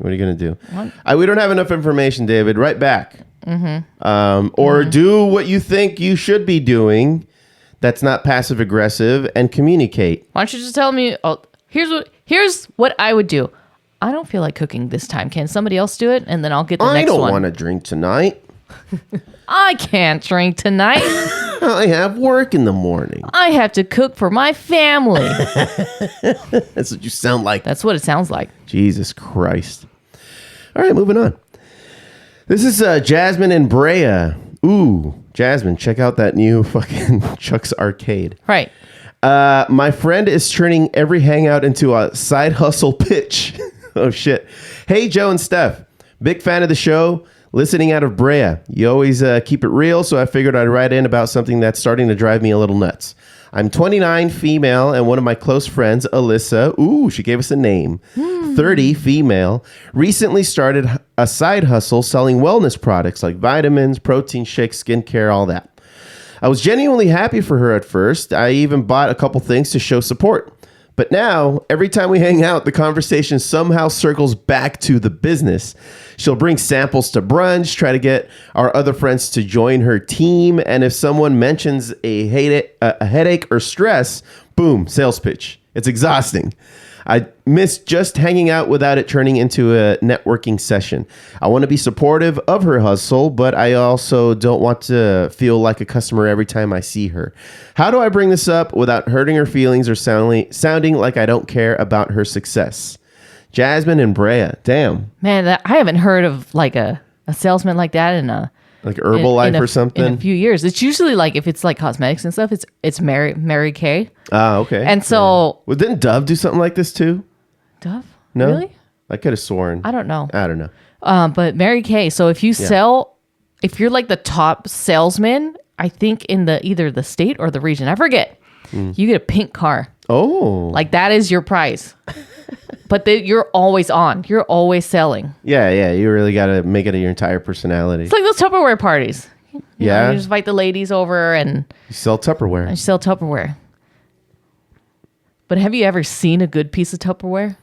are you gonna do? We don't have enough information, David. Right back. Mm-hmm. Or do what you think you should be doing. That's not passive aggressive, and communicate. Why don't you just tell me? Oh, here's what I would do. I don't feel like cooking this time. Can somebody else do it? And then I'll get the next one. I don't want to drink tonight. I can't drink tonight. I have work in the morning. I have to cook for my family. That's what you sound like. That's what it sounds like. Jesus Christ. All right, moving on. This is Jasmine and Brea. Ooh, Jasmine, check out that new fucking Chuck's Arcade. Right. My friend is turning every hangout into a side hustle pitch. Oh, shit. Hey, Joe and Steph. Big fan of the show. Listening out of Brea. You always keep it real, so I figured I'd write in about something that's starting to drive me a little nuts. I'm 29, female, and one of my close friends, Alyssa, ooh, she gave us a name, 30, female, recently started a side hustle selling wellness products like vitamins, protein shakes, skincare, all that. I was genuinely happy for her at first. I even bought a couple things to show support. But now, every time we hang out, the conversation somehow circles back to the business. She'll bring samples to brunch, try to get our other friends to join her team, and if someone mentions a headache or stress, boom, sales pitch. It's exhausting. I miss just hanging out without it turning into a networking session. I want to be supportive of her hustle, but I also don't want to feel like a customer every time I see her. How do I bring this up without hurting her feelings or sounding like I don't care about her success? Jasmine and Brea. Damn. Man, I haven't heard of like a salesman like that in a like Herbalife or something in a few years. It's usually like if it's like cosmetics and stuff, it's Mary Kay. Ah, okay. And so, well, didn't Dove do something like this too? Dove? No, really? I could have sworn. I don't know. But Mary Kay. So if you sell, if you're like the top salesman, I think in either the state or the region, I forget, you get a pink car. Oh, like that is your prize. But you're always on. You're always selling. Yeah. You really got to make it your entire personality. It's like those Tupperware parties. You know, you just invite the ladies over and you sell Tupperware. And you sell Tupperware. But have you ever seen a good piece of Tupperware?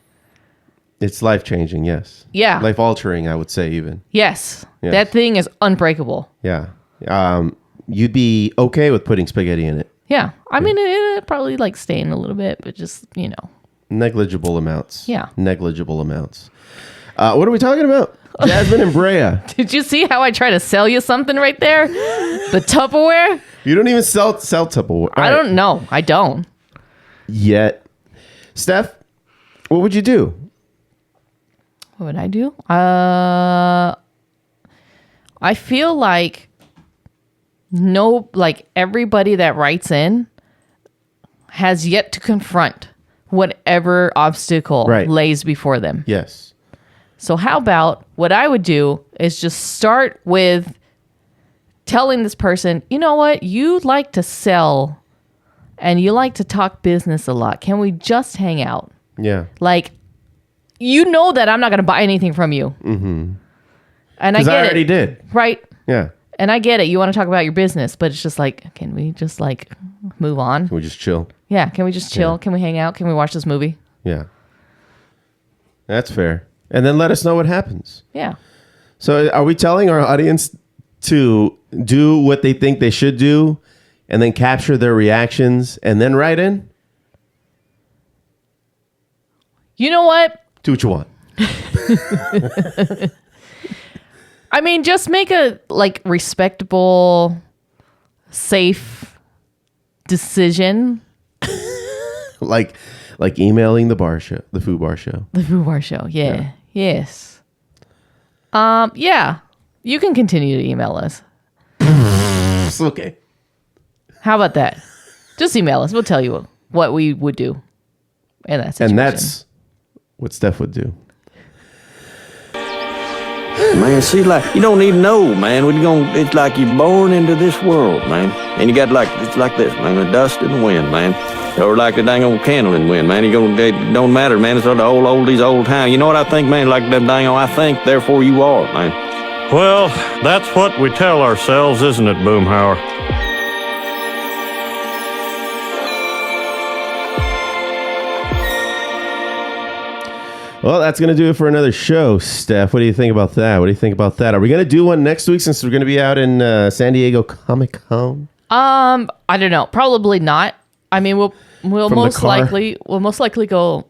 It's life-changing, yes. Yeah. Life-altering, I would say, even. Yes. That thing is unbreakable. Yeah. You'd be okay with putting spaghetti in it. Yeah. I mean, it'd probably like stain a little bit, but just, Negligible amounts. Yeah. Negligible amounts. What are we talking about? Jasmine and Brea. Did you see how I try to sell you something right there? The Tupperware? You don't even sell Tupperware. I don't know. I don't. Yet. Steph, what would you do? What would I do? I feel like everybody that writes in has yet to confront whatever obstacle lays before them. Yes. So how about what I would do is just start with telling this person, you know what? You like to sell and you like to talk business a lot. Can we just hang out? Yeah. Like, you know that I'm not going to buy anything from you. Mm-hmm. And I get it. I already did. Right? Yeah. And I get it. You want to talk about your business, but it's just like, can we just like move on? Can we just chill? Yeah. Can we just chill? Yeah. Can we hang out? Can we watch this movie? Yeah. That's fair. And then let us know what happens. Yeah. So are we telling our audience to do what they think they should do and then capture their reactions and then write in? You know what? Do what you want. I mean, just make a respectable, safe decision. like emailing the bar show, the Foo Bar Show. The Foo Bar Show, yeah. Yes. Yeah. You can continue to email us. It's okay. How about that? Just email us. We'll tell you what we would do in that situation. And that's what Steph would do. Man, see, like, you don't even know, man. It's like you're born into this world, man. And you got it's like this, man, the dust and the wind, man. Or like the dang old candle in the wind, man. It don't matter, man. It's all the oldies, old time. You know what I think, man? Like them dang old, I think, therefore you are, man. Well, that's what we tell ourselves, isn't it, Boomhauer? Well, that's going to do it for another show, Steph. What do you think about that? What do you think about that? Are we going to do one next week since we're going to be out in San Diego Comic-Con? I don't know. Probably not. I mean, we'll most likely go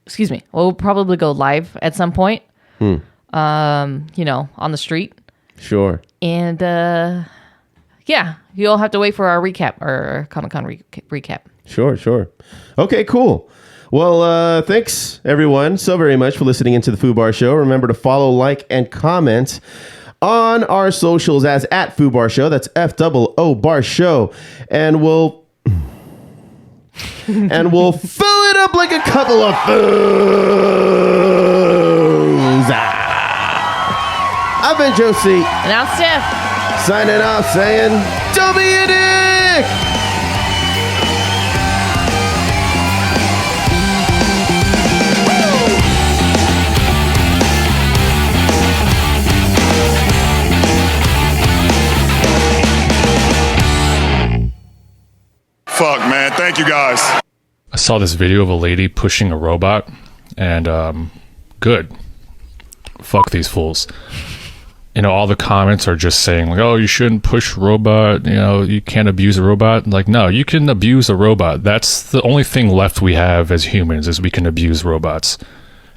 excuse me, we'll probably go live at some point. Hmm. You know, on the street. Sure. And yeah, you'll have to wait for our recap or Comic-Con recap. Sure. Okay, cool. Well, thanks everyone so very much for listening into the Foo Bar Show. Remember to follow, like, and comment on our socials as at Foo Bar Show. That's FOO Bar Show. And we'll fill it up like a couple of foos. I've been Josie. And I'm Steph. Signing off saying, don't be a dick! Fuck, man. Thank you, guys. I saw this video of a lady pushing a robot, and good. Fuck these fools. You know, all the comments are just saying, like, oh, you shouldn't push a robot, you know, you can't abuse a robot. Like, no, you can abuse a robot. That's the only thing left we have as humans, is we can abuse robots.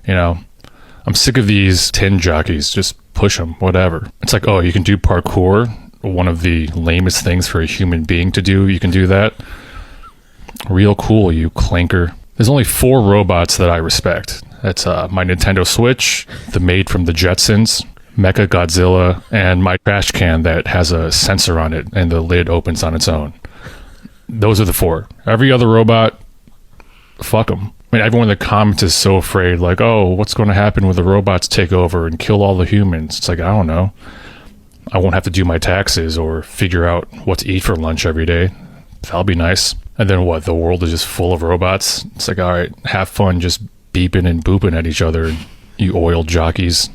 You know, I'm sick of these tin jockeys. Just push them, whatever. It's like, oh, you can do parkour, one of the lamest things for a human being to do. You can do that. Real cool, you clanker. There's only 4 robots that I respect. That's my Nintendo Switch, the maid from the Jetsons, Mecha Godzilla, and my trash can that has a sensor on it and the lid opens on its own. Those are the 4. Every other robot, fuck them. I mean, everyone in the comments is so afraid, like, oh, what's going to happen when the robots take over and kill all the humans? It's like, I don't know. I won't have to do my taxes or figure out what to eat for lunch every day. That'll be nice. And then what? The world is just full of robots? It's like, all right, have fun just beeping and booping at each other, you oil jockeys.